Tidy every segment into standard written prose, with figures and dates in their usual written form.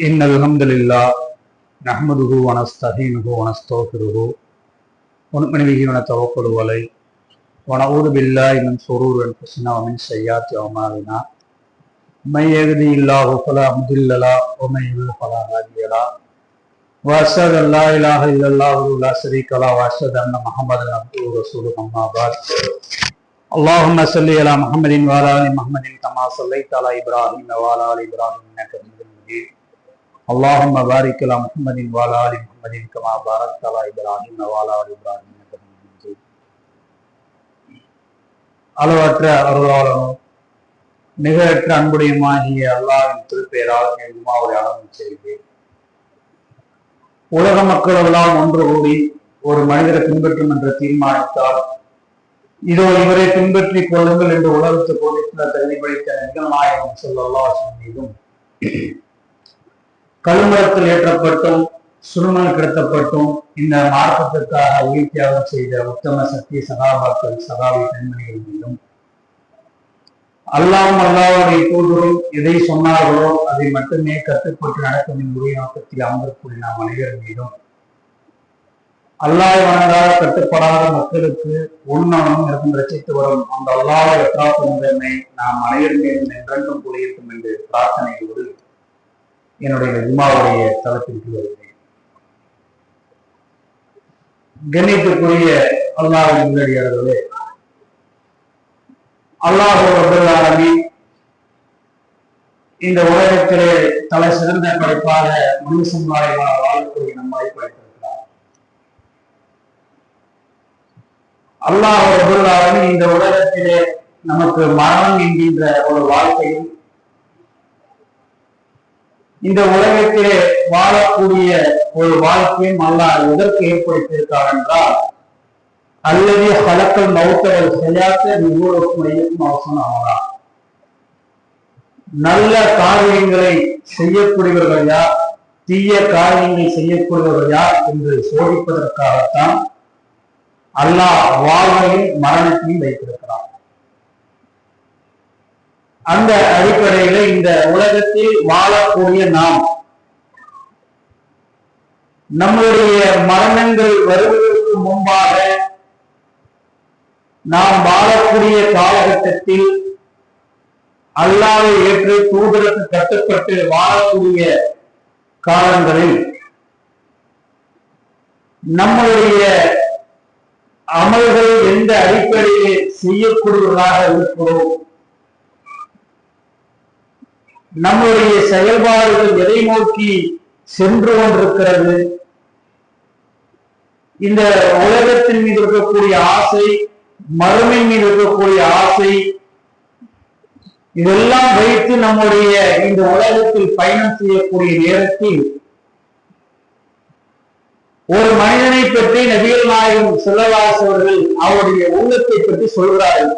إن الحمد لله نحمده ونستعينه ونستغفره ونؤمن به ونتوكل عليه ونعوذ بالله من شرور أنفسنا ومن سيئات أعمالنا من يهده الله فلا مضل له ومن يضلل فلا هادي له وأشهد أن لا إله إلا الله وحده لا شريك له وأشهد أن محمدا عبده ورسوله أما بعد اللهم صل على محمد وعلى آل محمد كما صليت على إبراهيم وعلى آل إبراهيم إنك حميد مجيد اللهم بارك على محمد وعلى آل محمد كما باركت على إبراهيم وعلى all Ibrahim இன்னக ஹமீதும் மஜீத். அளவற்ற அருளாளனும் நிகரற்ற அன்புடையுமாகிய அல்லாஹ்வின் திருப்பெயரால் என் ஜுமாவை ஆரம்பம் செய்கிறேன். உலக மக்கள் எல்லாம் ஒன்று கூடி ஒரு மனிதரை பின்பற்றும் என்று தீர்மானித்தால் இதோ இவரை பின்பற்றிக் கொள்ளுங்கள் என்று உலகத்து போதித்த தகுதி படைத்த நிகழ்நாயகம் ஸல்லல்லாஹு அலைஹி வஸல்லம் மீதும் கல்மரத்தில் ஏற்றப்பட்டும் சுருமல் கிடத்தப்பட்டும் இந்த மார்க்கத்திற்காக உயிர் தியாகம் செய்த உத்தம சத்திய சகாபாக்கள் சகாவி பெண்மணிகள் மீதும் அல்லாஹ்வுடைய தூதரும் எதை சொன்னார்களோ அதை மட்டுமே கட்டுப்பட்டு நடக்கும் உரிய நோக்கத்தில் அமர்க்கூடிய நாம் அனைவர் மீதும் அல்லாஹ் வணங்காத கட்டுப்படாத மக்களுக்கு உண்ணணும் இருக்கும் ரசித்து வரும் அந்த அல்லாஹ் எத்தாப்புமே நாம் அனைவர் மீதும் என்றென்றும் புரியட்டும் என்று பிரார்த்தனையோடு என்னுடைய ஜுமாவுடைய தளத்திற்கு வருகிறேன். கண்ணியத்துக்குரிய அல்லாஹ்வின் நல்லடியார்களே, அல்லாஹ் ரப்பல் ஆலமீன் இந்த உலகத்திலே தலை சிறந்த படைப்பாக மனுஷன் வாழக்கூடிய நம்மை படைத்திருக்கிறார். அல்லாஹ் ரப்பல் ஆலமீன் இந்த உலகத்திலே நமக்கு மரணம் என்கின்ற ஒரு வாழ்க்கையும் இந்த உலகத்திலே வாழக்கூடிய ஒரு வாழ்க்கையும் அல்லாஹ் எதற்கு ஏற்படுத்தியிருக்கார் என்றால் அல்லது ஹலக்கல் மௌத்தவல் செய்யாத நிகழ்வுக்கும் அவசரம் ஆகலாம். நல்ல காரியங்களை செய்யக்கூடியவர்கள் யார், தீய காரியங்களை செய்யக்கூடியவர்கள் யார் என்று சோதிப்பதற்காகத்தான் அல்லாஹ் வாழ்வையும் மரணத்தையும் வைத்திருக்கிறார். அந்த அடிப்படையில இந்த உலகத்தில் வாழக்கூடிய நாம் நம்முடைய மரணங்கள் வருவதற்கு முன்பாக நாம் வாழக்கூடிய காலகட்டத்தில் அல்லாஹ்வை ஏற்று தூதருக்கு கட்டுப்பட்டு வாழக்கூடிய காலங்களில் நம்முடைய அமல்கள் எந்த அடிப்படையில் செய்யக்கூடியவர்களாக இருக்கிறோம், நம்முடைய செயல்பாடுகள் எதை நோக்கி சென்று கொண்டிருக்கிறது, இந்த உலகத்தின் மீது இருக்கக்கூடிய ஆசை, மறுமை மீது இருக்கக்கூடிய ஆசை, இதெல்லாம் வைத்து நம்முடைய இந்த உலகத்தில் பயணம் செய்யக்கூடிய நேரத்தில் ஒரு மனிதனை பற்றி நபிகள் நாயகம் ஸல்லல்லாஹு அலைஹி அவர்கள் அவருடைய உள்ளத்தை பற்றி சொல்கிறார்கள்.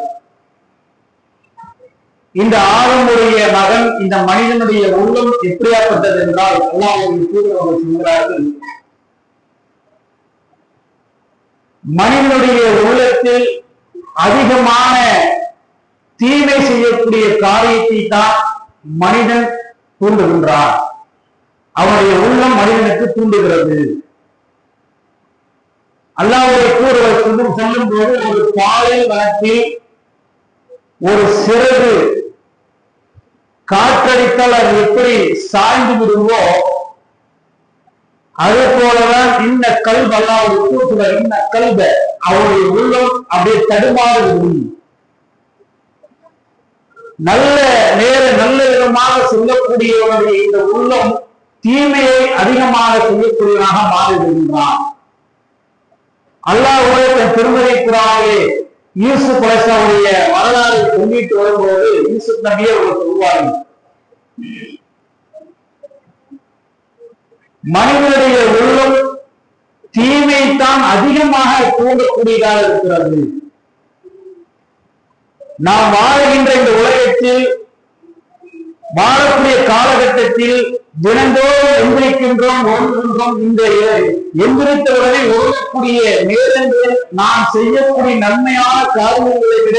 இந்த ஆதமுடைய மகன் இந்த மனிதனுடைய உள்ளம் எப்படியாப்பட்டது என்றால் அல்லாஹ்வுடைய தூதர் அவர்கள் சொல்கிறார்கள், மனிதனுடைய உள்ளத்தில் அதிகமான தீமை செய்யக்கூடிய காரியத்தை தான் மனிதன் தூண்டுகின்றான். அவனுடைய உள்ளம் மனிதனுக்கு தூண்டுகிறது. அல்லாஹ்வுடைய தூதர் சொல்லும் போது ஒரு பாலியல் வனத்தில் ஒரு சிறகு காற்றடித்தால் அது எப்படி சாய்ந்து விடுவோ அது போலதான் இந்த கல்வ அல்லாஹ்வுடைய இந்த கல்வ அவருடைய உள்ளம் அப்படியே தடுமாறும். நல்ல விதமாக சொல்லக்கூடியவனுடைய இந்த உள்ளம் தீமையை அதிகமாக செய்யக்கூடியவனாக மாறிவிடுகின்றான். அல்லாஹ்வுடைய தன் திருமறை குர்ஆனிலே யூசுப் அலைஹிஸ்ஸலாமுடைய வரலாறு சொல்லிட்டு வரும்போது யூசுப் நபியே ஒரு சொல்வார்கள், மனிதனுடைய உள்ளம் தீமைத்தான் அதிகமாக தூண்டக்கூடியதாக இருக்கிறது. நாம் வாழுகின்ற இந்த உலகத்தில் வாழக்கூடிய காலகட்டத்தில் தினந்தோறும் எந்திரிக்கின்றோம், ஒன்றுகின்றோம். இந்த எந்திரித்தவர்களை ஒழுங்கக்கூடிய நேரங்களில் நாம் செய்யக்கூடிய நன்மையான காரியங்களை விட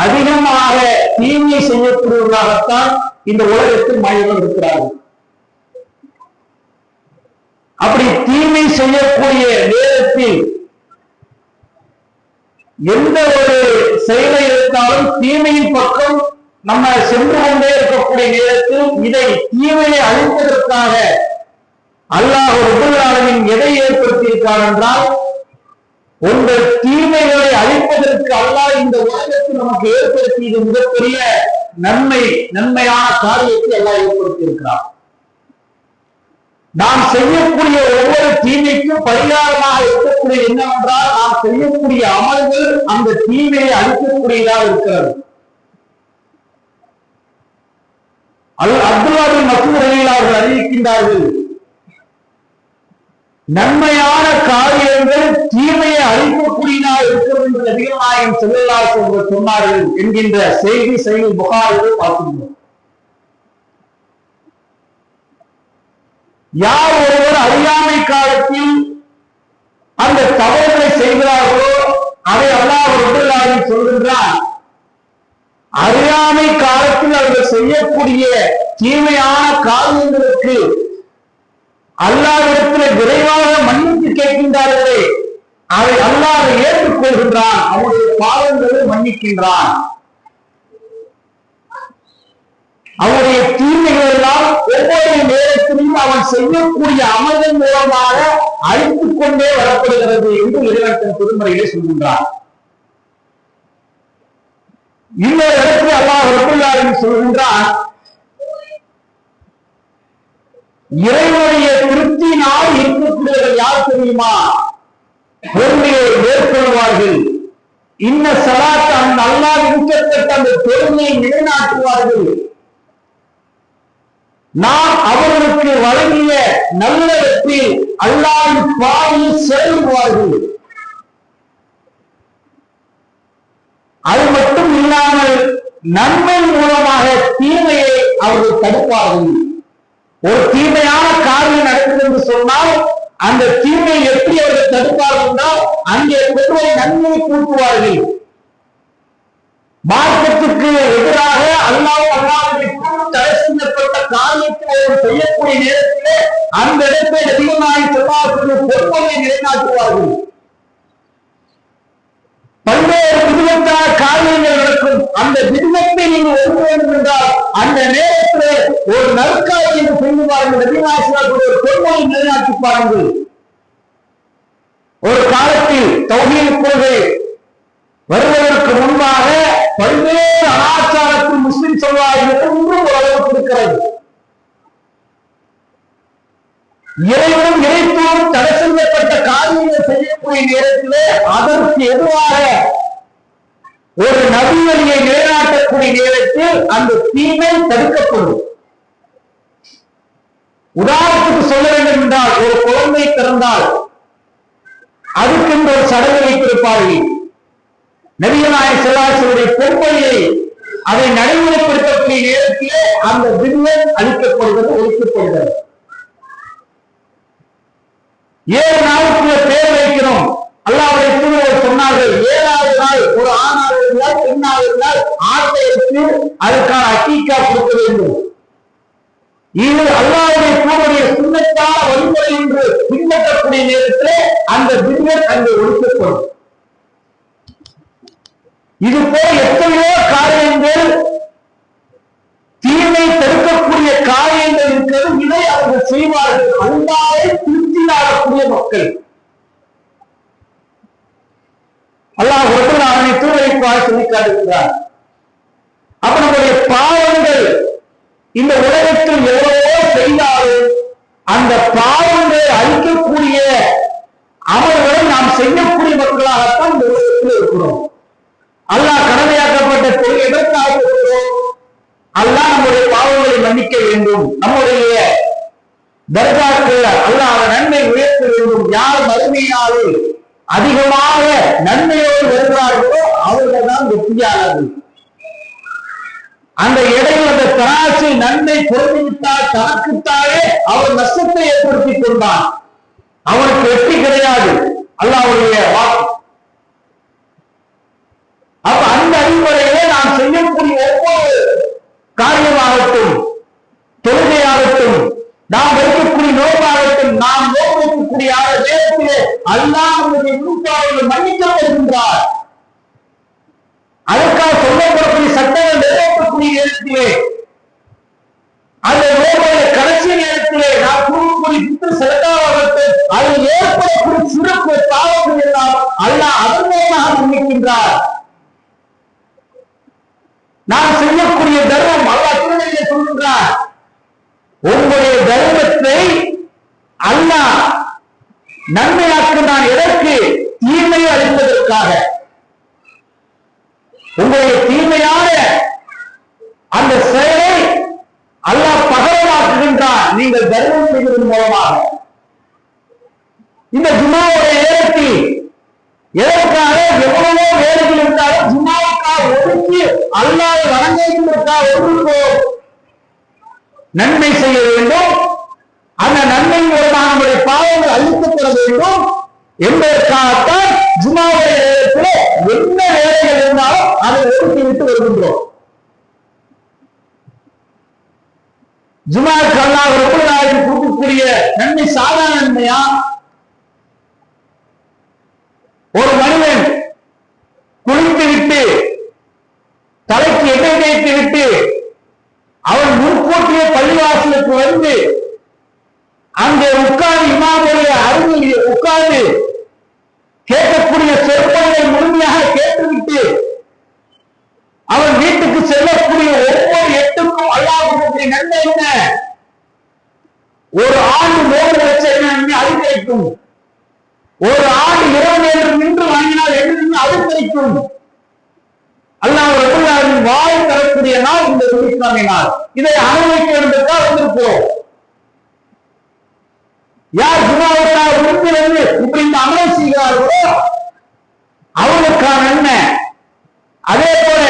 அதிகமாக தீமையை செய்யக்கூடியவர்களாகத்தான் இந்த உலகத்தில் மனிதர்கள் இருக்கிறார்கள். செய்யக்கூடிய நேரத்தில் எந்த ஒரு செயலை எடுத்தாலும் தீமையின் பக்கம் நம்ம சென்று கொண்டே இருக்கக்கூடிய நேரத்தில் இதை தீமையை அழிப்பதற்காக அல்லாஹ் ரப்பல் ஆலமீன் எதை ஏற்படுத்தியிருக்கிறார் என்றால், உங்கள் தீமைகளை அழிப்பதற்கு அல்லாஹ் இந்த உலகத்தில் நமக்கு ஏற்படுத்தியது மிகப்பெரிய நன்மையான காரியத்தை அல்லாஹ் ஏற்படுத்தியிருக்கிறார். நாம் செய்யக்கூடிய ஒவ்வொரு தீமைக்கும் பரிகாரமாக இருக்கக்கூடிய என்னவென்றால், நாம் செய்யக்கூடிய அமல்கள் அந்த தீமையை அழிக்கக்கூடியதாக இருக்கிறது. அப்துல்லா பின் மஸ்ஊத் ரலியல்லாஹு அன்ஹு அறிவிக்கின்றார்கள், நன்மையான காரியங்கள் தீமையை அழிக்கக்கூடியதாக இருக்கிறது என்று நபிகள் நாயகம் ஸல்லல்லாஹு அலைஹி வஸல்லம் சொன்னார்கள் என்கின்ற செய்தி சஹீஹ் புகாரியில் பார்க்கின்றோம். யார் ஒருவர் அறியாமை காலத்தில் அந்த தவறுகளை செய்கிறார்களோ அதை அல்லாஹ் ரப்பல் ஆலமீன் சொல்கின்றான், அறியாமை காலத்தில் அவர்கள் செய்யக்கூடிய தீமையான காரியங்களுக்கு அல்லாஹ்விடத்தில் விரைவாக மன்னிப்பு கேட்கின்றார்களே, அதை அல்லாஹ் ஏற்றுக்கொள்கின்றான், அவருடைய பாவங்களை மன்னிக்கின்றான். அவருடைய தீமைகள் எல்லாம் ஒவ்வொரு நேரத்திலும் அவன் செய்யக்கூடிய அமல்கள் மூலமாக அழித்துக் கொண்டே வரப்படுகிறது என்று இறைவன் தன் திருமறையிலே சொல்கின்றான். இன்னொரு இடத்தில் அல்லாஹ் ரப்பல் ஆலமீன் சொல்கின்றான், இறைவனுடைய திருப்தியினால் இருக்கக்கூடியவர்கள் யார் தெரியுமா? பொறுமையை மேற்கொள்வார்கள். இன்ன ஸலாத் அந்த அல்லாஹ் விதிக்கப்பட்ட அந்த பொறுமையை நிலைநாட்டுவார்கள். நாம் அவர்களுக்கு வழங்கிய நல்லவற்றில் அல்லாஹ்வின் பாதையில் செல்வார்கள். அது மட்டும் இல்லாமல் நன்மை மூலமாக தீமையை அவர்கள் தடுப்பார்கள். ஒரு தீமையான காரியம் நடக்குது என்று சொன்னால் அந்த தீமையை எப்படி அவர்கள் தடுப்பார்கள் என்றால், அங்கே கொண்டு நன்மையை கூட்டுவார்கள். மார்க்கத்துக்கு எதிராக அல்லாஹ்வுடைய தடை செய்யப்பட்ட காரியத்தை அவர்கள் செய்யக்கூடிய நேரத்திலே அந்த இடத்தை நபிகள் நாயகம் ஸல்லல்லாஹு அலைஹி வஸல்லம் பொறுமையை நிலைநாட்டுவார்கள். பல்வேறு விதத்தான காரியங்கள் நடக்கும். அந்த விதத்தை நீங்கள் ஒதுக்க வேண்டும் என்றால் அந்த நேரத்தில் ஒரு நற்காரியம் செய்வார்கள். நபிகள் நாயகம் ஸல்லல்லாஹு அலைஹி வஸல்லம் ஒரு பொறுமையை நிலைநாட்டி பாருங்கள். ஒரு காலத்தில் தௌஹீத் கொள்கை வருவதற்கு முன்பாக பல்வேறு அனாச்சாரத்தில் முஸ்லிம் சமுதாயம் இன்றும் அளவுக்கு இருக்கிறது. இறைவனும் இறைத்துவம் தடை செய்யப்பட்ட காரியங்கள் செய்யக்கூடிய நேரத்திலே அதற்கு எதிராக ஒரு நபி வழியை நிலைநாட்டக்கூடிய நேரத்தில் அந்த தீமை தடுக்கப்படும். உதாரணத்துக்கு சொல்ல வேண்டும் என்றால், ஒரு குழந்தை பிறந்தால் அதுக்கென்று ஒரு சடங்கு வைத்திருப்பார்கள். நபிகள் நாயகம் ஸல்லல்லாஹு அலைஹி வஸல்லம் பொறுமையை அதை நடைமுறைப்படுத்தக்கூடிய நேரத்திலே அந்த விண்வெளி அளிக்கப்படுகிறது, ஒழிக்கப்படுகிறது. 7 நாளுக்குள்ள பேர் வைக்கிறோம். அல்லாஹ்வுடைய தூதர் சொன்னார்கள், 7வது நாள் ஒரு ஆணாக இருந்தால் பெண்ணாக இருந்தால் ஆட்டை எடுத்து அதுக்கான அக்கீக்கா கொடுக்க வேண்டும். இது அல்லாஹ்வுடைய தூதருடைய சுன்னத்தான வழிமுறை என்று பின்பற்றக்கூடிய நேரத்திலே அந்த விண்வெளி அங்கே ஒழிக்கப்படும். இது போல் எத்தனையோ காரியங்கள் தீமை தடுக்கக்கூடிய காரியங்கள் இருக்கிறது. இதை அவர்கள் செய்வார்கள். அல்லாஹ்வை திருப்தியாகக்கூடிய மக்கள். அல்லாஹ் ரப்பல் ஆலமீன் தூதரை சொல்லி காட்டுகிறார். அப்ப நம்முடைய பாவங்கள் இந்த உலகத்தில் எவ்வளவோ செய்தாலும் அந்த பாவங்களை அழிக்கக்கூடிய அமல்களை நாம் செய்யக்கூடிய மக்களாகத்தான் இந்த உலகத்தில் இருக்கிறோம். அல்லாஹ் கடமையாக்கப்பட்ட தொழில் எதற்காக இருக்கிறோம்? அல்லாஹ் நம்முடைய பாவங்களை மன்னிக்க வேண்டும், நம்முடைய தர்ஜாக்கள் அல்லாஹ் நன்மை உயர்த்த வேண்டும். யார் மறுமையினாலும் அதிகமாக நன்மையோடு வருகிறார்களோ அவர்கள் தான் வெற்றியாளர்கள். அந்த இடையில் அந்த தராசு நன்மை குறைந்துவிட்டால் தனக்குத்தானே அவர் நஷ்டத்தை ஏற்படுத்திக் கொண்டான். அவனுக்கு வெற்றி கிடையாது, அல்லாஹ்வுடைய வாக்கு. அப்ப அந்த அடிப்படையிலே நாம் செய்யக்கூடிய ஒவ்வொரு காரியமாகட்டும், தொழுகையாகட்டும், நாம் வைக்கக்கூடிய நோக்காகட்டும், நாம் நோக்கு செய்யக்கூடிய நேரத்திலே அல்லாஹ் நம்முடைய முன்பாவங்கள் மன்னிக்கப்படுகின்றார். அதற்காக சொல்லப்படக்கூடிய சட்டங்கள் நிறைவேற்றக்கூடிய நேரத்திலே அந்த நோய்களை கடைசி நேரத்திலே நாம் கூறக்கூடிய பித்து செலுத்தாவதற்கு அதில் ஏற்படக்கூடிய சிறப்பு பாவங்கள் எல்லாம் அல்லாஹ் அதன் மூலமாக மன்னிக்கின்றார். நாம் செய்யக்கூடிய தர்மம் அல்லாஹ் திருமணியை சொல்கின்றார். உங்களுடைய தர்மத்தை அல்லாஹ் நன்மையாக்குகிறான். எதற்கு? தீமையை அளிப்பதற்காக. உங்களுடைய தீமையான அந்த செயலை அல்லாஹ் பகரமாக்குகின்றான் நீங்கள் தர்மம் செய்வதன் மூலமாக. இந்த ஜும்மாவுடைய நேரத்தில் எதற்காக எவ்வளவோ வேலைகள் இருந்தாலும் ஜும்மாவுக்காக ஒதுக்கி அல்லாஹ் வணங்குவதற்காக ஒதுக்கோ நன்மை செய்ய வேண்டும். அந்த நன்மை மூலமாக நம்முடைய பாவங்கள் அழிக்கப்பட வேண்டும் என்பதற்காகத்தான் ஜும்மாவுடைய நேரத்தில் என்ன வேலைகள் இருந்தாலும் அதை ஒதுக்கி விட்டு வருகின்றோம். ஜும்மாவுக்கு அல்லாஹ் ரப்பல் ஆலமீன் கொடுக்கக்கூடிய நன்மை சாதாரண நன்மையா? ஒரு மனிதன் குளித்து விட்டு தலைக்கு எண்ணெய் தேய்த்து விட்டு அவன் முன்கூட்டிய பள்ளிவாசலுக்கு வந்து அங்கே உட்கார்ந்து இமாமுடைய அருகில் உட்கார்ந்து கேட்கக்கூடிய சொற்பொழிவை முழுமையாக கேட்டுவிட்டு அவன் வீட்டுக்கு செல்லக்கூடிய ஒவ்வொரு எட்டுக்கும் அல்லாஹ்வுடைய நன்மை என்ன? ஒரு ஆண்டு 3 லட்சம் நன்மை அது கிடைக்கும். ஒரு ஆண்டு 20 நேரம் நின்று வாங்கினால் என்ன அது கிடைக்கும். அல்லாஹ் ரப்பல் ஆலமீன் வாய் தரக்கூடிய நாள் இந்த வெள்ளிக்கிழமை நாள். இதை அனுபவிக்க வேண்டியதற்காக வந்திருக்கிறோம். யார் ஜும்மாவுக்காக விரும்பினது இப்படி இந்த அமலை செய்கிறார்களோ அவர்களுக்கான என்ன? அதே போல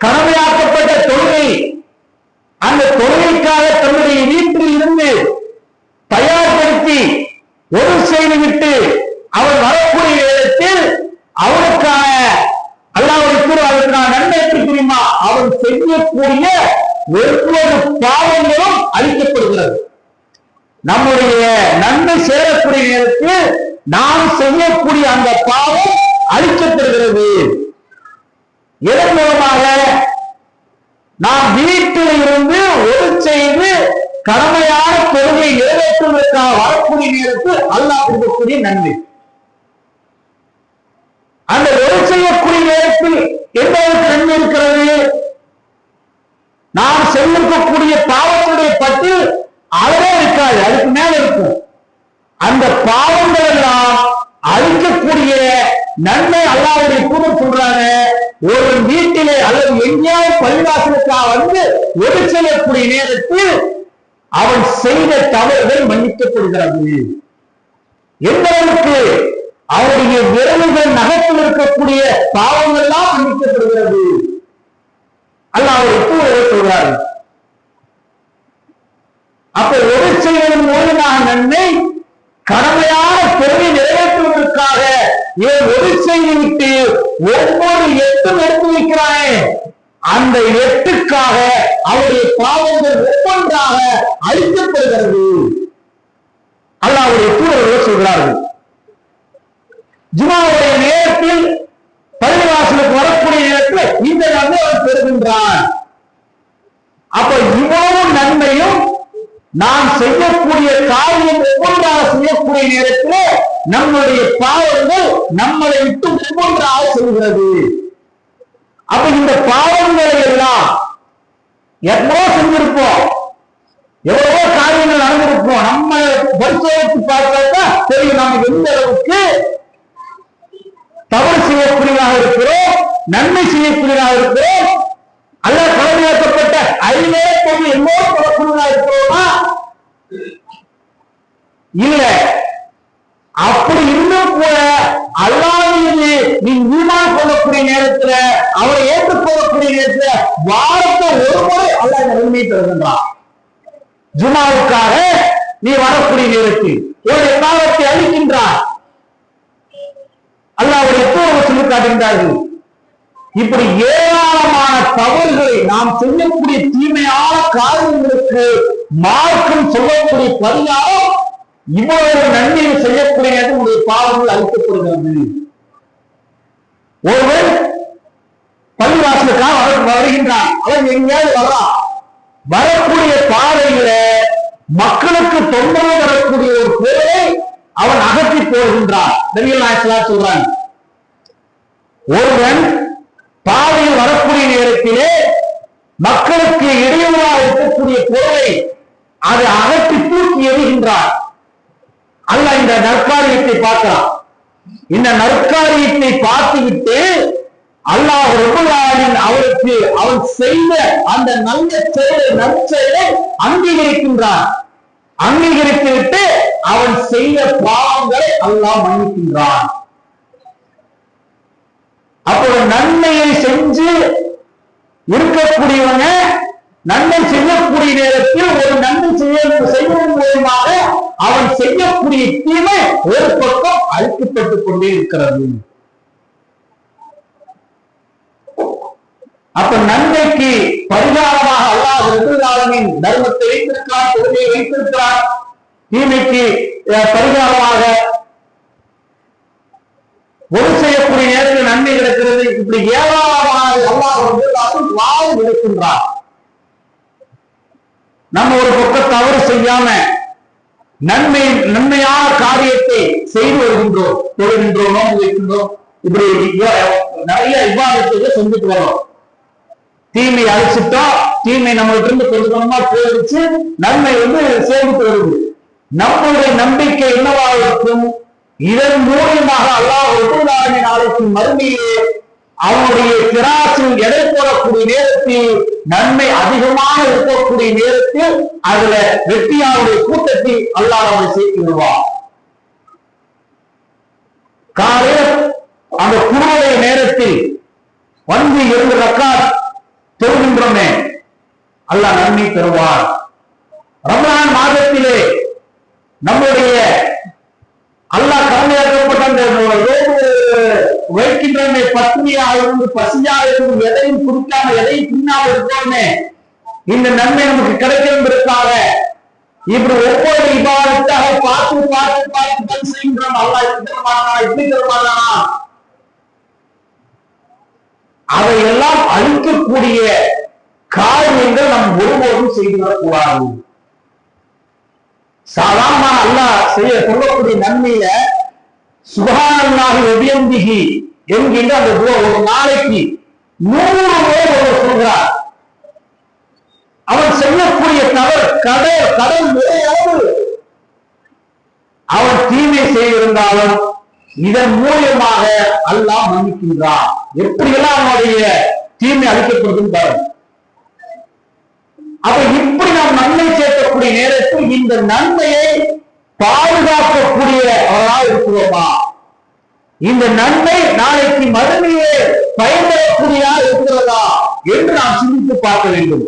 கடமையாக்கப்பட்ட தொழுகை, அந்த தொழுகைக்காக தன்னுடைய வீட்டில் இருந்து தயார்படுத்தி ஒரு செய்துவிட்டு அவன் வரக்கூடிய நேரத்தில் அவனுக்கான அல்லாஹ்வுடைய அதற்கான நன்மை எப்படி தெரியுமா? அவன் செய்யக்கூடிய ஒவ்வொரு பாவங்களும் அளிக்கப்படுகிறது. நம்முடைய நன்மை சேரக்கூடிய நேரத்தில் நாம் செய்யக்கூடிய அந்த பாவம் அளிக்கப்படுகிறது. இதன் மூலமாக நாம் வீட்டில் இருந்து ஒரு செய்து கடமையான தொழுகை நிறைவேற்றுவதற்காக வரக்கூடிய நேரத்தில் அல்லாஹ் கொடுக்கக்கூடிய நன்மை. அந்த ஒரு செய்யக்கூடிய நேரத்தில் எந்த நன்மை இருக்கிறது? நாம் செல்லிருக்கக்கூடிய பாவங்களுடைய பட்டியல் அளவே இருக்காது, அதுக்கு மேல இருக்கும். அந்த பாவங்கள் எல்லாம் அழிக்கக்கூடிய நன்மை அல்லாஹ்வுடைய தூதர் சொல்றாங்க. ஒரு வீட்டிலே அல்லது எங்கேயாவது பள்ளிவாசலுக்காக வந்து ஒரு செய்யக்கூடிய நேரத்தில் அவன் செய்த தவறுகள் மன்னிக்கப்படுகிறது. எந்த அளவுக்கு? அவருடைய விரல்கள் நகத்தில் இருக்கக்கூடிய பாவங்கள் எல்லாம் மன்னிக்கப்படுகிறது. அல்லாஹ்வுடைய தூதர் சொல்றார்கள். அப்ப ஒரு செய்வதன் மூலமாக நன்மை, கடமையான பொருளை நிறைவேற்றுவதற்காக ஒரு செய்து விட்டு ஒவ்வொரு 8 எடுத்து வைக்கிறானே அந்த 8க்காக அவருடைய பாவங்கள் ஒவ்வொன்றாக அழிக்கப்படுகிறது. அல்லாஹ்வுடைய தூதர்கள் சொல்கிறார்கள். ஜும்மாவுடைய நேரத்தில் பள்ளிவாசலுக்கு வரக்கூடிய நேரத்தில் இந்த நன்மை அவன் பெறுகின்றான். அப்ப இவ்வளவு நன்மையும் நாம் செய்யக்கூடிய காரியம் ஒவ்வொன்றாக செய்யக்கூடிய நேரத்தில் நம்முடைய பாவங்கள் நம்மளை விட்டு ஒவ்வொன்றாக செல்கிறது. அப்ப இந்த பாவங்களை எல்லாம் எவ்வளோ செஞ்சிருப்போம், எவ்வளவோ காரியங்கள் நடந்திருப்போம். நம்ம பரிசோதித்து பார்த்தாக்கா தெரியும் நம்ம எந்த அளவுக்கு தவறு செய்யக்கூடியதாக இருக்கிறோம், நன்மை செய்யக்கூடியதாக இருக்கிறோம். அல்ல கடமையாக்கப்பட்ட அறிவே போது எல்லோரும் தொடக்கூடியதாக இருக்கிறோமா? இல்ல. அப்படி இருந்தும் கூட அல்லாஹ்வை நீ ஈமான் கொள்ளக்கூடிய நேரத்துல, அவரை ஏற்றுக்கொள்ளக்கூடிய நேரத்துல வாரத்தை ஒரு முறை அல்லாஹ் நன்மை தருகின்றான். ஜும்மாவுக்காக நீ வரக்கூடிய நேரத்தில் ஒரு பாவத்தை அளிக்கின்றான். அல்லாஹ்வுடைய தூதர் சொல்லி காட்டுகின்றார்கள். இப்படி ஏராளமான தவறுகளை நாம் செய்யக்கூடிய தீமையான காரியங்களுக்கு மார்க்கம் சொல்லக்கூடிய பரிகாரம் இவ்வளவு நன்மை செய்யக்கூடிய உங்களுடைய பாவங்கள் அளிக்கப்படுகிறது. ஒருவன் பள்ளிவாசலுக்காக வருகின்றான், அவன் எங்கேயாவது வரலாம், வரக்கூடிய பாதையில மக்களுக்கு தொந்தரவு தரக்கூடிய ஒரு பொருளை அவன் அகற்றி போகின்றான். நபிகள் நாயகம் சொல்றாங்க, ஒருவன் பாதையில் வரக்கூடிய நேரத்திலே மக்களுக்கு இடையூறாக இருக்கக்கூடிய பொருளை அதை அகற்றி தூக்கி எறிகின்றான். அல்ல இந்த நற்காரியத்தை பார்க்கிறான். இந்த நற்காரியத்தை பார்த்துவிட்டு அல்லாஹ் ரப்பல் ஆலமீன் அவருக்கு அவன் செய்த அந்த நல்ல செயலை நற்செயலை அங்கீகரிக்கின்றான். அங்கீகரித்து விட்டு அவன் செய்த பாவங்களை அல்லாஹ் மன்னிக்கின்றான். அப்போ நன்மையை செஞ்சு இருக்கக்கூடியவங்க நன்மை செய்யக்கூடிய நேரத்தில் ஒரு நன்மை செய்வதன் மூலமாக அவன் செய்யக்கூடிய தீமை ஒரு பக்கம் அழிக்கப்பட்டுக் கொண்டே இருக்கிறது. அப்ப நன்மைக்கு பரிகாரமாக அல்லாஹ் ரப்பல் ஆலமீன் தர்மத்தை வைத்திருக்கிறான், கொள்கையை வைத்திருக்கிறான். தீமைக்கு பரிகாரமாக ஒரு செய்யக்கூடிய நேரத்தில் நன்மை கிடைக்கிறது. இப்படி ஏராளமாக அல்லாஹ் ரப்பல் ஆலமீன் வாழ விடுக்கின்றார். நம்ம ஒரு பக்கம் தவறு செய்யாம நன்மையான காரியத்தை செய்து வருகின்றோம், தொழுகின்றோம், நோன்பு வைக்கின்றோம், இப்படி நிறைய இபாதத்தை செஞ்சுட்டு வரோம். தீமை அழிச்சிட்டோம், தீமை நம்மகிட்ட இருந்து கொஞ்சம் கொஞ்சமா போயிடுச்சு, நன்மை சேமித்து வருது. நம்முடைய நம்பிக்கை என்னவாக இருக்கும்? இதன் மூலமாக அல்லாஹ் ரப்பல் ஆலமீன் நாளைக்கு மறுமையிலே அவனுடைய திராசில் எடை போடக்கூடிய நேரத்தில் நன்மை அதிகமாக இருக்கக்கூடிய நேரத்தில் அதுல வெற்றியாருடைய கூட்டத்தில் அல்லாஹ் அவனை சேர்த்து விடுவார். காலையில் அந்த குருவுடைய நேரத்தில் 2 ரக்காத் தொழுகின்றோமே, அல்லாஹ் நன்மை தருவார். ரமலான் மாதத்திலே நம்முடைய அல்லாஹ் கடமையாக்கப்பட்ட வைக்கின்றமே, பத்னியாக இருந்து பசியாக இருந்து எதையும் குடிக்காம எதையும் பின்னாமல் இருக்கோமே, இந்த நன்மை நமக்கு கிடைக்கிறதுக்காக இப்படி ஒவ்வொரு இபாதத்தாக பார்த்து பார்த்து பார்த்து செய்கின்றோம். அல்லாஹ் இப்படி தருவானா, அதையெல்லாம் அழிக்கக்கூடிய காரியங்கள் நம் ஒருபோதும் செய்து வரக்கூடாது. சாதாரண அல்லாஹ் செய்ய சொல்லக்கூடிய நன்மையில சுப்ஹானல்லாஹி வ பிஹம்திஹி என்கின்ற அந்த ஒரு நாளைக்கு 100 முறை சொல்கிறார். அவன் செய்யக்கூடிய கடல் முறையாவது அவன் தீமை செய்திருந்தாலும் இதன் மூலமாக அல்லாஹ் மன்னிக்கின்றான். எப்படியெல்லாம் அவனுடைய தீமை அளிக்கப்படுதுன்னு பாருங்க. அப்ப இப்படி நாம் நன்மை சேர்க்கக்கூடிய நேரத்தில் இந்த நன்மையை பாதுகாக்கக்கூடியவர்களாக இருக்கிறோமா? இந்த நன்மை நாளைக்கு மறுமையே பயன்படக்கூடியதாக இருக்கிறதா என்று நாம் சிந்தித்து பார்க்க வேண்டும்.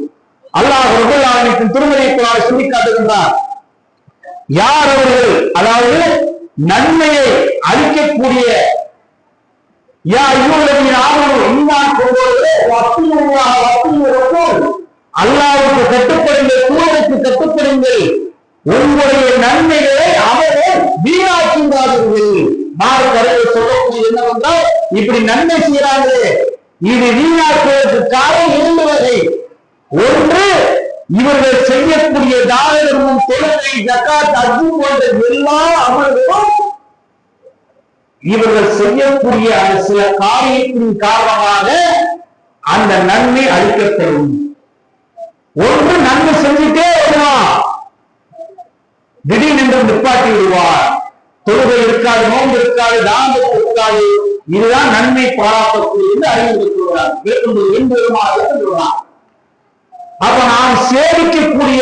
அல்லாஹ் ரப்பல் ஆலமீன் திருமறை குர்ஆனில் சொல்லி காட்டுகின்றார், யார் அவர்கள், அதாவது நன்மையை அளிக்கக்கூடிய யா அய்யுஹல்லதீன ஆமனூ ஈமான் கொண்டவர்களே வத்தியுல்லாஹ வத்தியுர் அல்லாஹ்வுக்கு கட்டுப்படுங்கள், தூதருக்கு கட்டுப்படுங்கள், உங்களுடைய நன்மைகளை அவர்கள் வீணாக்கின்றார்கள். மார்க்கறிஞர் சொல்லக்கூடிய என்னவென்றால், இப்படி நன்மை செய்யறாங்களே இது வீணாக்குவதற்கு காரணம் 2 வகை. ஒன்று, இவர்கள் செய்யக்கூடிய தான தர்மம், தொழுகை, ஜகாத், ஹஜ் போன்ற எல்லா அமல்களும் இவர்கள் செய்யக்கூடிய அந்த சில காரியத்தின் காரணமாக அந்த நன்மை அளிக்கப்படும். ஒன்று, நன்மை செஞ்சுட்டே வருவான், திடீரென்று நிப்பாட்டி விடுவார், தொழுகை இருக்காது, நோன்பு இருக்காது, தானம் இருக்காது, இதுதான் நன்மை பாராட்டக்கூடிய என்று அறிவுறுத்துகிறார். அப்ப நாம் சேமிக்கக்கூடிய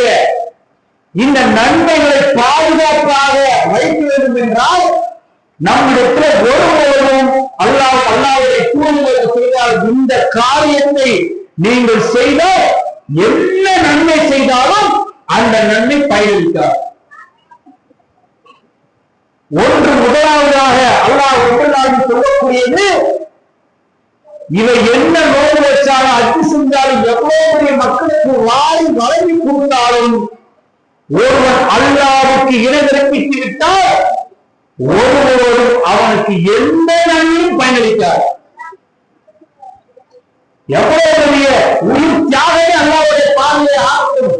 இந்த நன்மைகளை பாதுகாப்பாக வைக்க வேண்டும் என்றால் நம்மிடத்தில் ஒருவரும் அல்லாஹ்வுடைய தூதர் செய்தால் இந்த காரியத்தை நீங்கள் செய்தால் என்ன நன்மை செய்தாலும் அந்த நன்மை பயனளிக்காது. ஒன்று, முதலாவதாக அல்லாஹ் ரப்பல் ஆலமீன் சொல்லக்கூடியது, இவை என்ன நோய் வச்சாலும் அச்சு செஞ்சாலும் எவ்வளவு பெரிய மக்களுக்கு வாரி வழங்கி கொடுத்தாலும் ஒருவன் அல்லாஹ்வுக்கு அவனுக்கு இணை பிறப்பித்து விட்டால் ஒருவரும் அவனுக்கு எந்த நன்மையும் பயனளிக்கார். எவ்வளவு பெரிய உயிர் தியாகமே அல்லாஹ்வுடைய பார்வையை ஆக்கும்.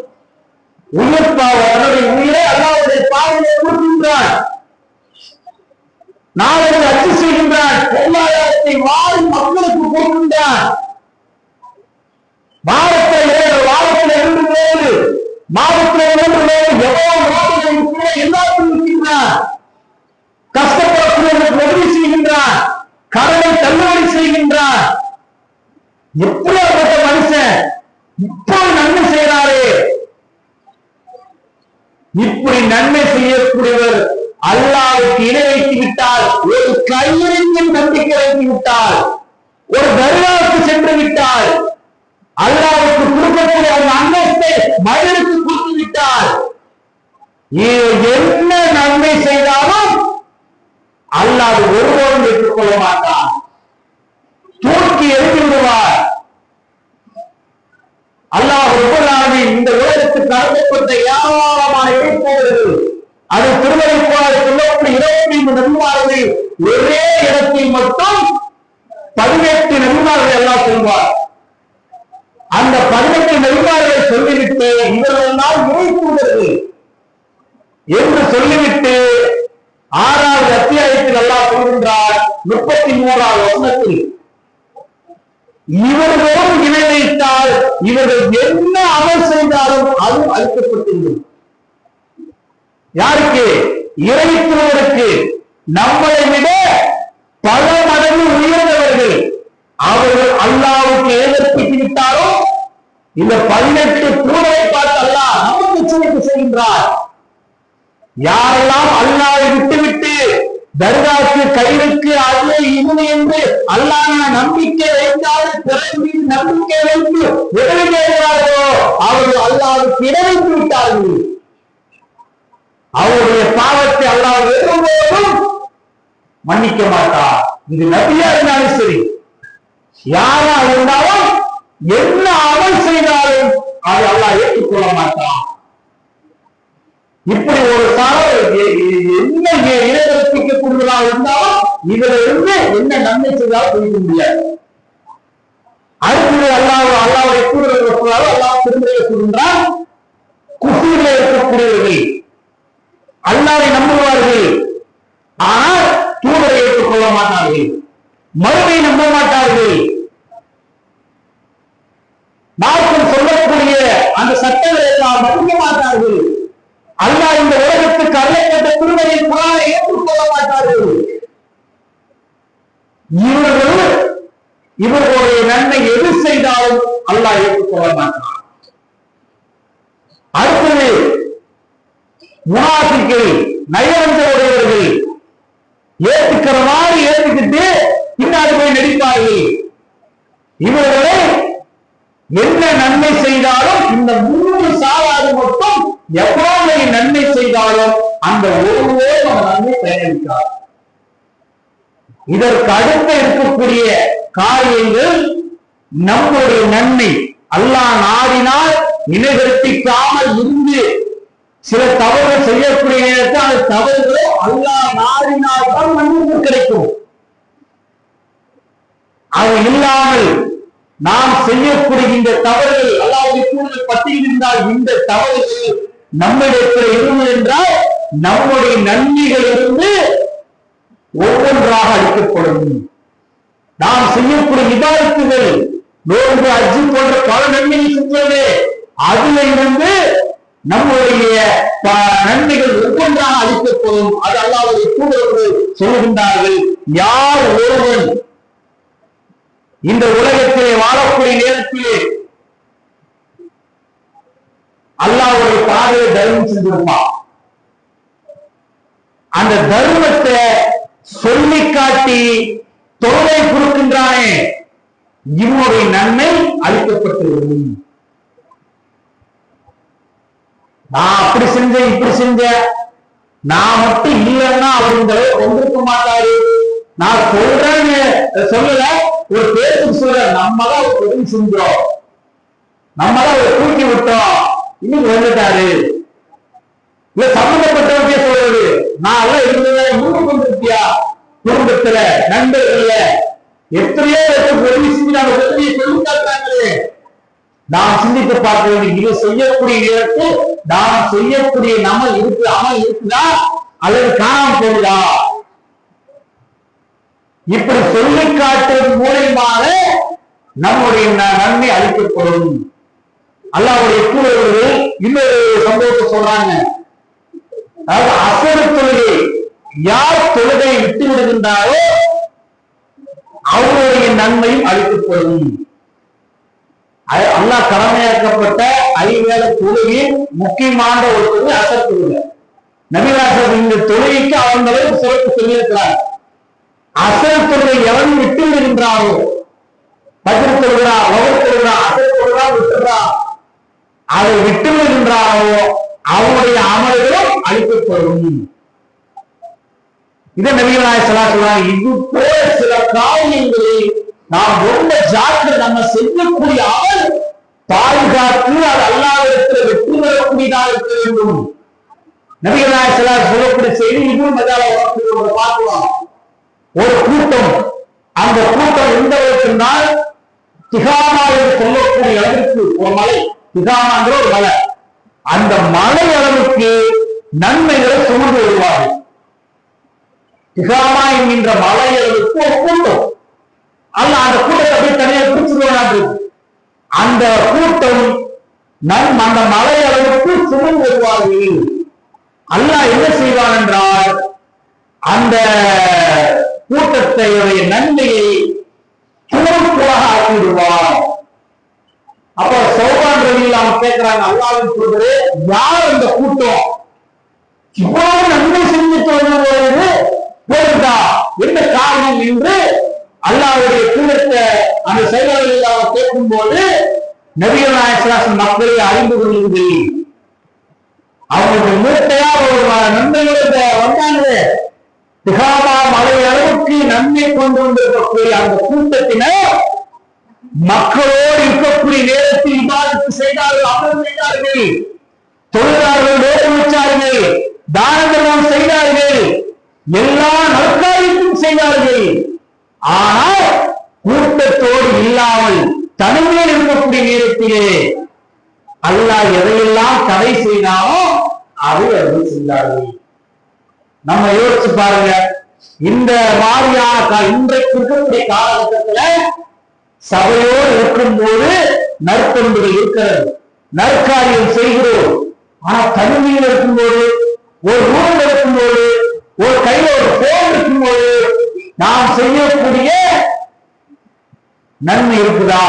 தன்னுடைய உயிரை அல்லாஹ்வுடைய பார்வையை கொடுக்கின்றான். நாளைக்கு அச்சு செய்கின்றான். பொருளாதாரத்தை வாழும் மக்களுக்கு கொடுக்கின்றான். வாரத்தில் 2 வேறு மாதத்தில் 2 வேறு எவ்வளவு நாடுகளுக்கு கூட எல்லாத்தையும் இருக்கின்றான். கஷ்டப்படக்கூடியவர்களுக்கு உதவி செய்கின்றான். கடனை தள்ளுபடி செய்கின்றான். எப்படியாப்பட்ட மனுஷன் இப்போ நன்மை செய்யறாரு. இப்படி நன்மை செய்யக்கூடியவர் அல்லாஹ்வுக்கு இணை வைத்து விட்டால், ஒரு கையிலிருந்து நம்பிக்கை வைத்து விட்டால், ஒரு தர்காவுக்கு சென்று விட்டால், அல்லாஹ்வுக்கு கொடுக்கக்கூடிய அந்த அந்தஸ்தை மனிதனுக்கு கொடுத்து விட்டால், என்ன நன்மை செய்தாலும் அல்லாஹ் ஒருவரும் ஏற்றுக்கொள்ள மாட்டான். தூக்கி எறிந்து விடுவார். அல்லாஹ் ரப்பல் ஆலமீன் இந்த உலகத்துக்கு அனுப்பப்பட்ட ஏராளமான இறைப்பவர்கள், அது திருமறைக்குள்ளாக சொல்லக்கூடிய 25 நபிமார்கள் ஒரே இடத்தில் மட்டும் 18 நபிமார்கள் எல்லாம் சொல்வார். அந்த 18 நபிமார்களை சொல்லிவிட்டு இவர்களெல்லாம் இறைப்பவர்கள் என்று சொல்லிவிட்டு 6வது அத்தியாயத்தில் அல்லாஹ் சொல்கின்றார் 33வது வசனத்தில், இவர்களும் இணை வைத்தால் இவர்கள் என்ன அமல் செய்தாலும் அது அளிக்கப்பட்டுள்ளது. யாருக்கு? இறைத்துவருக்கு. நம்மளை விட பல மடங்கு உயர்ந்தவர்கள் அவர்கள் அல்லாஹ்வுக்கு ஏற்படுத்தி விட்டாலும் இந்த 18 தூதரை பார்த்து அல்லாஹ் நமக்கு எச்சரிக்கை செய்கின்றார். யாரெல்லாம் அல்லாஹ்வை விட்டுவிட்டு தர்காவுக்கு கைகளுக்கு அது இது என்று அல்லாஹ் நம்பிக்கை வைத்தால், பிறகு நம்பிக்கை வைத்து உதவி செய்கிறார்களோ அவர்கள் அல்லாஹ்வுக்கு இணை வைத்து விட்டார்கள். அவருடைய பாவத்தை அல்லாஹ் ஒருபோதும் மன்னிக்க மாட்டார். இது நபியா இருந்தாலும் சரி, யாரா இருந்தாலும் என்ன அமல் செய்தாலும் அதை அல்லாஹ் ஏற்றுக்கொள்ள மாட்டான். இப்படி ஒரு என்ன இணைப்பிக்கக்கூடியதாக இருந்தாலும் இதிலிருந்து என்ன நன்மை செய்தாலும் பிடிக்க முடியாது. அடுத்தது அல்லாஹ்வுடைய தூதர்கள் அல்லாஹ் திருமறையை சொல்கின்றான், குஃப்ரில் இருக்கக்கூடியவர்கள் அல்லாஹ்வை நம்புவார்கள், ஆனால் தூதரை ஏற்றுக்கொள்ள மாட்டார்கள், மறுமை நம்ப மாட்டார்கள், மார்க்கம் சொல்லக்கூடிய அந்த சட்டங்களை எல்லாம் மதிக்க மாட்டார்கள், அல்லாஹ் இந்த உலகத்துக்கு அருளப்பட்ட திருமறை குர்ஆனை ஏற்றுக்கொள்ள மாட்டார்கள். இவர்களுடைய நன்மை எது செய்தாலும் அல்லாஹ் ஏற்றுக்கொள்ள மாட்டார். அடுத்தது முனாஃபிக்குகள், நயவஞ்சகர்கள், ஏற்றுக்கிற மாதிரி ஏற்றுக்கிட்டு பின்னாடி போய் நடிப்பார்கள். இவர்களை என்ன நன்மை செய்தாலும் இந்த 3 சாராது மட்டும் எவ்வளவு நன்மை செய்தாலும் அந்த ஒருவரே அந்த நன்மை பயனளிக்கிறார். இதற்கு அடுத்து இருக்கக்கூடிய காரியங்கள் நம்முடைய நன்மை. அல்லாஹ் நாடினால் இணை கற்பிக்காமல் இருந்து சில தவறுகள் செய்யக்கூடிய நேரத்தில் அந்த தவறுகளை அல்லாஹ் நாடினால் தான் நன்மை கிடைக்கும். அது இல்லாமல் நாம் செய்யக்கூடிய இந்த தவறுகள் அல்லாஹ்வுடைய பட்டியலில் இருந்தால் இந்த தவறுகள் நம்மிடத்தில் இருந்து என்றால் நம்முடைய நன்மைகள் இருந்து ஒவ்வொன்றாக அளிக்கப்படும். நாம் செய்யக்கூடிய இபாதத்துகள், நோன்பு, ஹஜ் போன்ற பல நன்மையை செஞ்சது, அதுல இருந்து நம்முடைய நன்மைகள் ஒவ்வொன்றாக அளிக்கப்படும். அது அல்லாஹ்வுடைய தூதர்கள் சொல்கின்றார்கள். யார் ஒருவன் இந்த உலகத்திலே வாழக்கூடிய நேரத்திலே அல்லாஹ்வுடைய பாதையை தர்மம் செஞ்சிருப்பான், அந்த தர்மத்தை சொல்லி காட்டி தொழிலை கொடுக்கின்றானே, இவனுடைய நன்மை அளிக்கப்பட்டுள்ளது. நான் அப்படி செஞ்சேன் இப்படி செஞ்சேன், நான் மட்டும் இல்லைன்னா அவர் இந்த கொண்டிருக்க மாட்டாரு. நான் சொல்றேன்னு சொல்லல, ஒரு பேருக்கு சொல்ற, நம்மதான் ஒரு உதவி செஞ்சோம், நம்மதான் ஒரு தூக்கி விட்டோம், இன்னைக்கு வந்துட்டாரு. இல்ல சம்பந்தப்பட்டவங்க குடும்பத்துல நண்பர்கள எத்தனையோ உதவி செஞ்சு நம்ம உதவியை சொல்லி காட்டுறாங்களே, நாம் சிந்தித்து பார்க்க வேண்டும். இது செய்யக்கூடிய நேரத்தில் நாம் செய்யக்கூடிய அமல் இருக்குதா அல்லது காணாம போகுதா? இப்படி சொல்லி காட்டுவது மூலமாக நம்முடைய நன்மை அளிக்கப்படும். அல்லாஹ்வுடைய தூதர்கள் இன்னொரு சம்பவத்தை சொல்றாங்க. அதாவது அசர் தொழுகை யார் தொழுகை விட்டு விடுகின்றாரோ அவருடைய நன்மையும் அளிக்கப்படும். அல்லாஹ் கடமையாக்கப்பட்ட ஐவேள தொழுகையில் முக்கியமான ஒரு தொழுகை அசர் தொழுகை. நபிகள் இந்த தொழுகைக்கு அவங்களுக்கு சிறப்பு சொல்லியிருக்கிறார். அசர் தொழுகை எவன் விட்டு விடுகின்றாரோ, பஜர் தொழுகிறா, வகர் தொழுகிறா, அசர் தொழுகிறா விட்டுறா, அதை விட்டு விடுகின்றாரோ அவருடைய அமல்களும் அளிக்கப்படும். இதை நபிகள் நாயகம் சொல்றாங்க. இது போல சில காரியங்களை நாம் ரொம்ப ஜாக்கிரதை நம்ம செய்யக்கூடிய அமல் பாதுகாத்து அது அல்லாஹ்விடத்தில் வெற்றி பெறக்கூடியதாக இருக்க வேண்டும். நபிகள் நாயகம் சொல்லக்கூடிய செய்தி இதுவும் பார்க்கலாம். ஒரு கூட்டம், அந்த கூட்டம் எந்த அளவுக்குனால் திகாமா என்று சொல்லக்கூடிய அளவிற்கு ஒரு மலை, திகாமாங்கிற ஒரு மலை, அந்த மலை அளவுக்கு நன்மைகளை சுமந்து வருவார்கள். திகாமா என்கின்ற மலை அளவுக்கு ஒரு கூட்டம், அல்ல அந்த கூட்டத்தை போய் தனியாக பிரிச்சுருவாங்க. அந்த கூட்டம் அந்த மலை அளவுக்கு சுமந்து வருவார்கள். அல்லாஹ் என்ன செய்வான் என்றால் அந்த கூட்டத்தையுடைய நன்மையை தூள்கூடாக ஆக்கிவிடுவார். அப்ப சௌபான் ரலியல்லாஹு அன்ஹு கேட்கிறாங்க, அல்லாஹ்வின் தூதரே, யார் அந்த கூட்டம் இவ்வளவு நன்மை செஞ்சுட்டு வருவது போயிருந்தா என்ன காரணம் என்று அல்லாஹ்வுடைய தூதத்தை அந்த செயலாளர்கள் அவர் கேட்கும் போது நபிகள் நாயகம் மக்களை அறிந்து கொள்ளுங்கள். அவங்களுடைய மூட்டையா ஒரு நன்மையோட வந்தாங்க. திகாமா மலை அளவுக்கு நன்மை கொண்டு வந்திருக்கக்கூடிய அந்த கூட்டத்தினர் மக்களோடு இருக்கக்கூடிய நேரத்தில் இபாதத்து செய்தார்கள், அமல் செய்தார்கள், தொழிலாளர்கள் நோக்கு வச்சார்கள், தான தர்மம் செய்தார்கள், எல்லா நற்காரியத்தையும் செய்தார்கள். ஆனால் கூட்டத்தோடு இல்லாமல் தனிமையில் இருக்கக்கூடிய நேரத்திலே அல்லாஹ் எதையெல்லாம் தடை செய்தாலோ அதை அவர்கள் செய்தார்கள். நம்ம யோசிச்சு பாருங்க, இந்த மாதிரியான இன்றைக்கு இருக்கக்கூடிய காலகட்டத்துல சபையோடு இருக்கும் போது நற்கொண்டுகள் இருக்கிறது, நற்காரியம் செய்கிறோம். ஆனா தனிமையில் இருக்கும்போது, ஒரு ரூம் இருக்கும்போது, ஒரு கையில ஒரு போன் இருக்கும்போது நாம் செய்யக்கூடிய நன்மை இருக்குதா?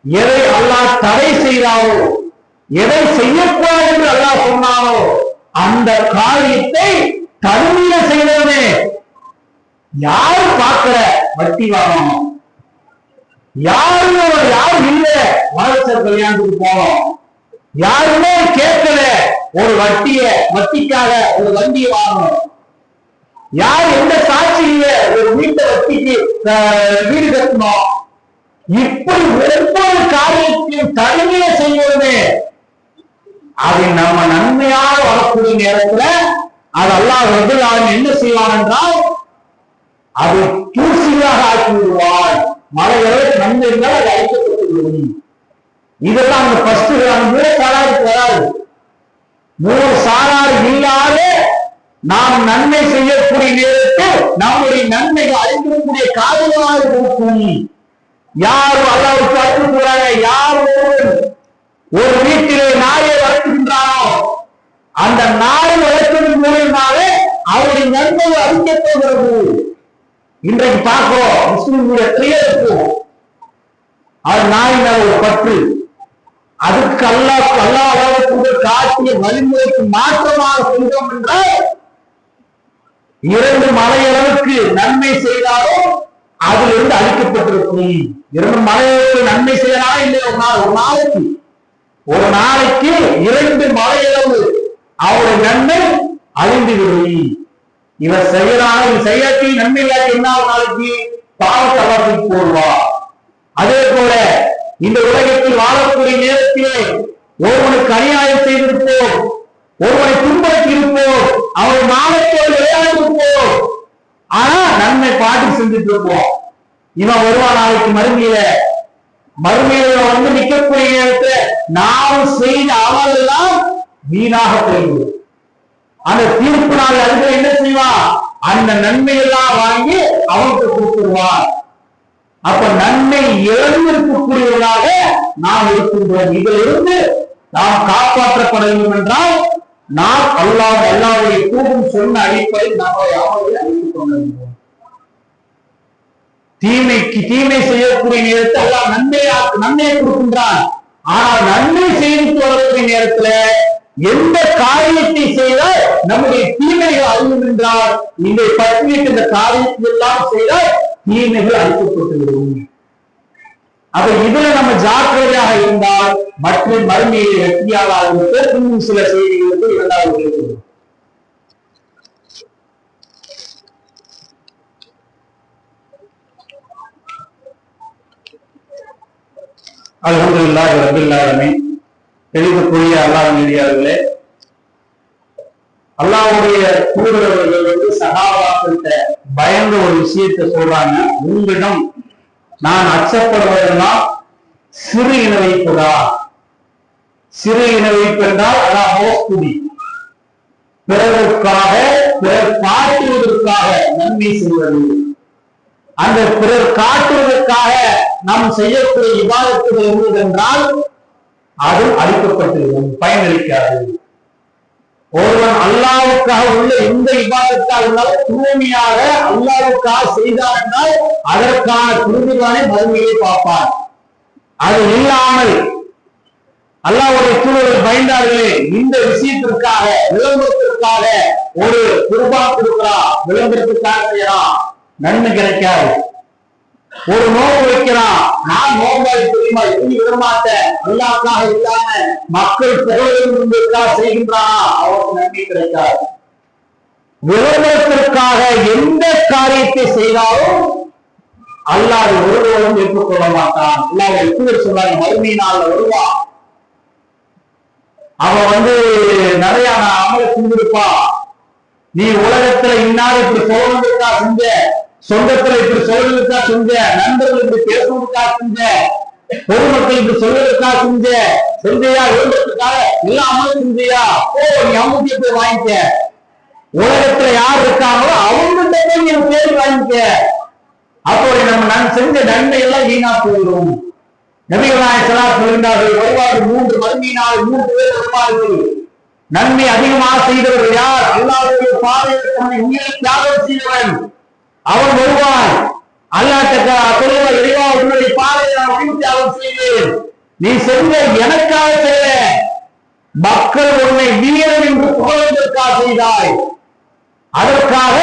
எதை அல்லாஹ் தடை செய்தாரோ, எதை செய்யக்கூடாது என்று அல்லாஹ் சொன்னாரோ அந்த காரியத்தை தனிமையில செய்தவனே யாரு பார்க்கல வட்டி வாங்கணும், யாரும் இல்ல மலச்சர் கல்யாணத்துக்கு போனோம், யாருமே கேட்கல ஒரு வட்டிக்காக ஒரு வண்டியை வாங்கணும், யார் எந்த சாட்சி இல்ல ஒரு வீட்டை வட்டிக்கு வீடு கட்டணும். இப்படி ஒவ்வொரு காரியத்தையும் தனிமையை செய்வதே அதை நம்ம நன்மையாக வரக்கூடிய நேரத்துல அது அல்லாஹ் என்ன செய்வான் என்றால் அதை தூசியாக ஆக்கி விடுவான். மலைகளை நன்மை இருந்தால் அது அழைக்கப்பட்டு விடும். இதெல்லாம் அந்த ஃபர்ஸ்ட் மூணு சாராருக்கு வராது. மூணு சாராறு இல்லாத நாம் நன்மை செய்யக்கூடிய நேரத்தில் நம்முடைய நன்மைகள் அழிக்கக்கூடிய காரணமாக இருக்கும். யாரும் அல்லாஹ்வுக்கு அடுத்து போறாங்க, யார் ஒரு வீட்டிலே நாயை வளர்க்கின்றானோ அந்த நாய் வளர்ப்பதன் மூலமாவே அவருடைய நன்மை அழிக்கப்படுகிறது. இன்றைக்கு பார்க்கிறோம், முஸ்லிம்களுடைய எத்தனையோ இருக்கும் அது நாய் மேல ஒரு பற்று. அதுக்கு அல்லாஹ் காட்டிய வழிமுறைக்கு மாற்றமாக சென்றோம் என்றால் 2 மலையளவுக்கு நன்மை செய்தாலும் அதிலிருந்து அழிக்கப்பட்டிருக்கும். 2 மலையளவுக்கு நன்மை செய்யலாம் இல்லை, ஒரு நாளைக்கு 2 மலையளவு அவருடைய நன்மை அழிந்து விடும். இவர் செய்யறாங்க, இது செய்யாட்டி நன்மை இல்லாட்டி என்ன நாளைக்கு பாவத்தவர்களுக்கு போடுவா. அதே போல இந்த உலகத்தில் வாழக்கூடிய நேரத்திலே ஒருவனுக்கு அநியாயம் செய்திருப்போம், ஒருவனை துன்படுத்தி இருப்போம், அவனை மானத்தோடு விளையாடிருப்போம், ஆனா நன்மை பாட்டு செஞ்சுட்டு இருப்போம். இவன் வருவான் நாளைக்கு மறுமையில வந்து நிக்கக்கூடிய நேரத்துல நாம் செய்த அமல் எல்லாம் வீணாக போய்விடும். அந்த தீர்ப்பு நாள் அதுக்கு என்ன செய்வான்? அந்த நன்மையெல்லாம் வாங்கி அவனுக்கு கொடுத்துருவான். அப்ப நன்மை இழந்திருக்கக்கூடியவர்களாக நாம் இருக்கின்றோம். இதிலிருந்து நாம் காப்பாற்றப்பட வேண்டும் என்றால் நாம் அல்லாஹ்வுடைய தூதர் சொன்ன அடிப்படையில் நாம் யாவரை அறிந்து கொள்ள வேண்டும். தீமைக்கு தீமை செய்யக்கூடிய நேரத்தில் அல்லாஹ் நன்மையை கொடுக்கின்றான். ஆனால் நன்மை செய்து வரக்கூடிய நேரத்துல எந்த காரியத்தை செய்தால் நம்முடைய தீமைகள் அழியும் என்றால் இதை பற்றிட்டு இந்த காரியத்தை எல்லாம் செய்தால் தீமைகள் அழிக்கப்பட்டுவிடும். அப்ப இதுல நம்ம ஜாக்கிரதையாக இருந்தால் மற்ற மறுமையை வெற்றியாக இன்னும் சில செய்திகளுக்கு இரண்டாவது அல்ஹம்துலில்லாஹி ரப்பில் ஆலமீன். எழுதக்கூடிய அல்லாஹ் நெறியாளர்களே, அல்லாஹ்வுடைய தூதரவர்கள் வந்து சஹாபாக்கள்கிட்ட பயந்த ஒரு விஷயத்தை சொல்றாங்க. உங்களிடம் நான் அச்சப்படுவதெல்லாம் சிறு இன வைப்புதா? சிறு இன வைப்பு என்றால் அதான் மோஸ்குடி, பிறருக்காக பிறர் காட்டுவதற்காக நன்மை செய்வது. அந்த பிறர் காட்டுவதற்காக நாம் செய்யக்கூடிய இபாதத்துகள் இருந்தது என்றால் அது அளிக்கப்பட்டிருக்கும், பயனளிக்காது. ஒருவன் அல்லாஹ்வுக்காக உள்ள எந்த இபாதத்தாக இருந்தாலும் தூய்மையாக அல்லாஹ்வுக்காக செய்தார் என்றால் அதற்கான திருவிழானை மறுமையை பார்ப்பார். அது இல்லாமல் அல்லாஹ்வுடைய தூதர்கள் பயந்தார்களே, இந்த விஷயத்திற்காக விளம்பரத்திற்காக ஒரு குர்பான் கொடுக்கிறான், விளம்பரத்திற்காக செய்யறான், நன்மை கிடைக்காது. ஒரு நோம்பு வைக்கிறான், நான் நோம்பாய் தெரியுமா எண்ணி விடமாட்டேன், அல்லாஹ்வுக்காக இல்லாம மக்கள் புகழ் செய்கின்றானா அவருக்கு நன்மை கிடைக்காது. விளம்பரத்திற்காக எந்த காரியத்தை செய்தாலும் அல்லாஹ் ஒருவரும் ஏற்றுக்கொள்ள மாட்டான். அல்லாஹ் எப்படி சொல்றாங்க, மறுமை நாள்ல வருவான், அவன் வந்து நிறைய அமலை செஞ்சிருப்பான். நீ உலகத்துல இன்னார் இப்படி சொல்றதுக்கா செஞ்ச, சொந்தத்துல இப்படி சொல்றதுக்கா செஞ்ச, நண்பர்கள் இப்படி பேசுவதற்கா செஞ்ச, பொதுமக்கள் இப்படி சொல்றதுக்கா செஞ்சையா, விரும்பத்துக்காக எல்லா அமலும் செஞ்சியா, ஓ நீ அவங்க போய் வாங்கிக்க. உலகத்துல யார் இருக்காங்களோ அவங்ககிட்ட போய் நீ தேடி வாங்கிக்க. அப்போ நம்ம செஞ்ச நன்மை எல்லாம் வீணா போயிடும். நபிகள் நாயகம் ஸல்லல்லாஹு அலைஹி வஸல்லம் சொல்கின்றார்கள், வருவார் 3 மறுமையினால் 3 பேர் வருவார்கள். நன்மை அதிகமாக செய்தவர்கள் யார்? அல்லாஹ்வுடைய பாதையில் தன்னை உயிரை தியாகம் செய்தவன், அவன் வருவான். அல்லாஹ் சொல்லுவார், இறைவா உன்னுடைய பாதையை நான் உயிர் தியாகம் செய்வேன், நீ செஞ்ச எனக்காக செய்ய, மக்கள் உன்னை வீரன் என்று புகழ்வதற்காக செய்தாய், அதற்காக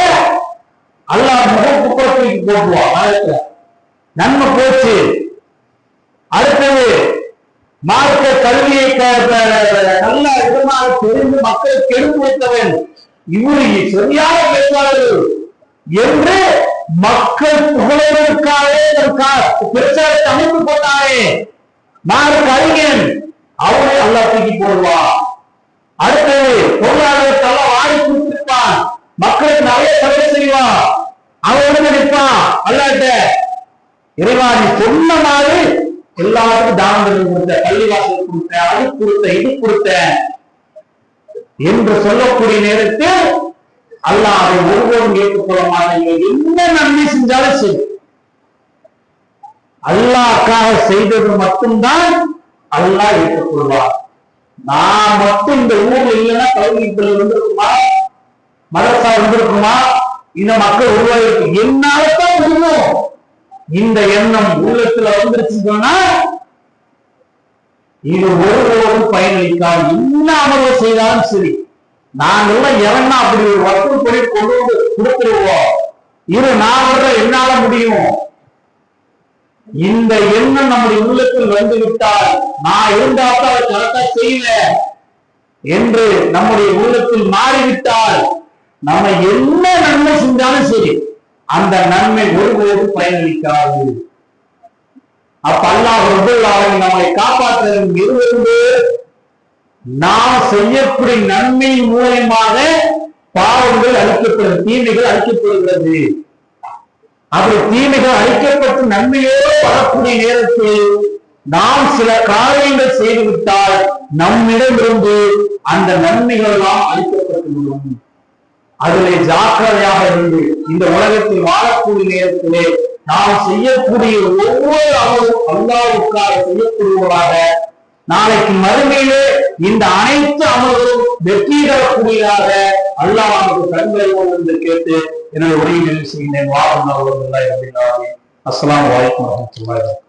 அல்லாஹ் முகப்புறத்துக்கு போட்டுவான். நன்மை போச்சு. அடுத்தது மார்க்க கல்வியை நல்ல விதமாக தெரிந்து மக்களை கெடுத்து வைத்தவன், இவரு சரியாக பேசுவார்கள் என்று மக்கள் புகழ்வதற்காக பிரச்சாரத்தை அமைத்து போட்டாரே மார்க்க அறிஞன், அவனை அல்லாஹ் தூக்கி போடுவான். அடுத்தது பொருளாதாரத்தெல்லாம் வாடி கொடுத்திருப்பான், மக்களுக்கு நிறைய செலவு செய்வான், அவனுடன் நிற்பான். அல்லாஹ்ட்ட இறைவா நீ சொன்ன மாதிரி எல்லாருக்கும் தானங்கள் கொடுத்த, பள்ளிவாசல் கொடுத்த, அது கொடுத்த, இது கொடுத்த என்று சொல்லக்கூடிய நேரத்தில் அல்லாஹ் அதை ஒருவரும் ஏற்றுக்கொள்ள மாட்டீங்க. என்ன நன்மை செஞ்சாலும் சரி, அல்லாஹ்க்காக செய்தது மட்டும்தான் அல்லாஹ் ஏற்றுக்கொள்வார். நான் மட்டும் இந்த ஊர்ல இல்லைன்னா கல்விப்பள்ளி வந்திருக்குமா, மதரசா வந்திருக்குமா, இந்த மக்கள் உருவாயிருக்கு, என்னால்தான் முடியும். இந்த எண்ணம் உள்ளத்துல வந்துருச்சுன்னு சொன்னா இது ஒருவரும் பயனளிக்காது. என்ன அமர்வு செய்தாலும் சரி, நாங்கெல்லாம் எவன்னா அப்படி ஒரு வசூல் பண்ணி கொண்டு வந்து கொடுத்துருவோம், இது நான் என்னால முடியும். இந்த எண்ணம் நம்முடைய உள்ளத்தில் வந்து விட்டால், நான் இருந்தால்தான் அதை கரெக்டா செய்வேன் என்று நம்முடைய உள்ளத்தில் மாறிவிட்டால், நம்ம என்ன நன்மை செஞ்சாலும் சரி அந்த நன்மை ஒருபோதும் பயனளிக்காது. அப்ப அல்லாஹ் ரப்பல் ஆலமீன் நம்மை காப்பாற்றுவதற்கு இருவரும் நாம் செய்யக்கூடிய நன்மை மூலமாக பாவங்கள் அழிக்கப்படும், தீமைகள் அழிக்கப்படுகிறது. அப்படி தீமைகள் அழிக்கப்பட்டு நன்மையோடு வரக்கூடிய நேரத்தில் நாம் சில காரியங்கள் செய்துவிட்டால் நம்மிடமிருந்து அந்த நன்மைகள் எல்லாம் அழிக்கப்பட்டுவிடும். அதிலே ஜாக்கிரதையாக இருந்து இந்த உலகத்தில் வாழக்கூடிய நேரத்திலே நாம் செய்யக்கூடிய ஒவ்வொரு அமலும் அல்லாஹ்வுக்காக செய்யப்படுவதாக, நாளைக்கு மறுமையிலே இந்த அனைத்து அமல்களும் வெற்றி தரக்கூடியதாக அல்லாஹ் நமக்கு கண்கள் என்று கேட்டு எனது உரையை நிறைவு செய்கின்றேன். அஸ்ஸலாமு அலைக்கும் வரஹ்மத்துல்லாஹி வபரகாத்துஹு.